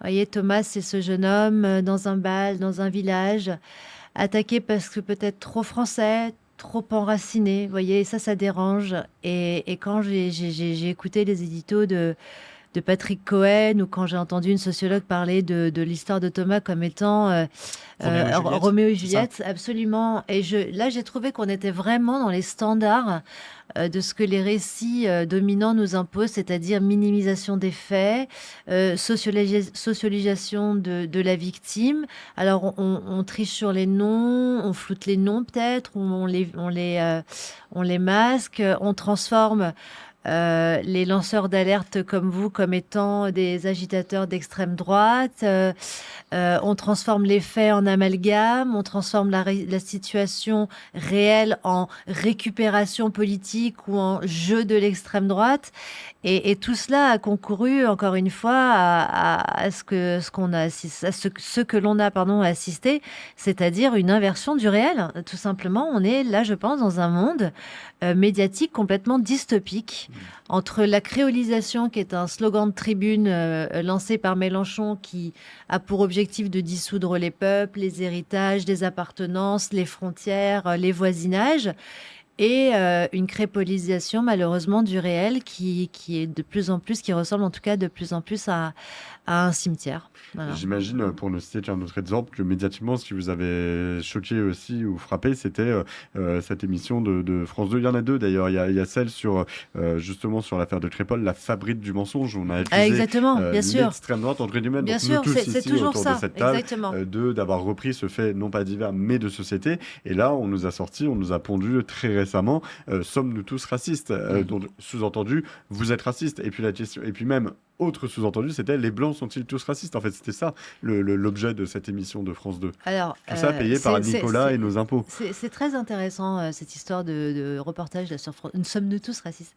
voyez, Thomas, c'est ce jeune homme dans un bal, dans un village, attaqué parce que peut-être trop français, trop enraciné. Vous voyez, ça dérange. Et quand j'ai écouté les éditos de Patrick Cohen ou quand j'ai entendu une sociologue parler de l'histoire de Thomas comme étant Roméo et Juliette, Roméo et c'est ça? Juliette, absolument. Et là, j'ai trouvé qu'on était vraiment dans les standards de ce que les récits dominants nous imposent, c'est-à-dire minimisation des faits, socialisation de la victime. Alors, on triche sur les noms, on floute les noms peut-être, ou on les masque, on transforme les lanceurs d'alerte comme vous comme étant des agitateurs d'extrême droite. On transforme les faits en amalgame, on transforme la situation réelle en récupération politique ou en jeu de l'extrême droite. Et tout cela a concouru, encore une fois, à ce qu'on a assisté, ce que l'on a, pardon, assisté, c'est-à-dire une inversion du réel. Tout simplement, on est là, je pense, dans un monde médiatique complètement dystopique entre la créolisation, qui est un slogan de tribune lancé par Mélenchon, qui a pour objectif de dissoudre les peuples, les héritages, les appartenances, les frontières, les voisinages, et une crépolisation malheureusement du réel qui est de plus en plus, qui ressemble en tout cas de plus en plus à un cimetière. Voilà. J'imagine, pour ne citer qu'un autre exemple, que médiatiquement, ce qui vous avait choqué aussi ou frappé, c'était cette émission de France 2. Il y en a deux d'ailleurs. Il y a celle sur justement sur l'affaire de Crépol, la fabrique du mensonge. On a Ah, accusé exactement, bien sûr. l'extrême droite, entre guillemets, Bien donc nous sûr, tous c'est ici toujours autour de ça, cette table, exactement. d'avoir repris ce fait non pas divers mais de société. Et là, on nous a sorti, on nous a pondu très récemment, sommes-nous tous racistes? Donc, sous-entendu, vous êtes raciste. Et puis la question, et puis même autre sous-entendu, c'était les blancs sont-ils tous racistes? En fait, c'était ça l'objet de cette émission de France 2. Alors, Tout ça payé par Nicolas et nos impôts. c'est très intéressant cette histoire de reportage là, sur France. Nous sommes-nous tous racistes.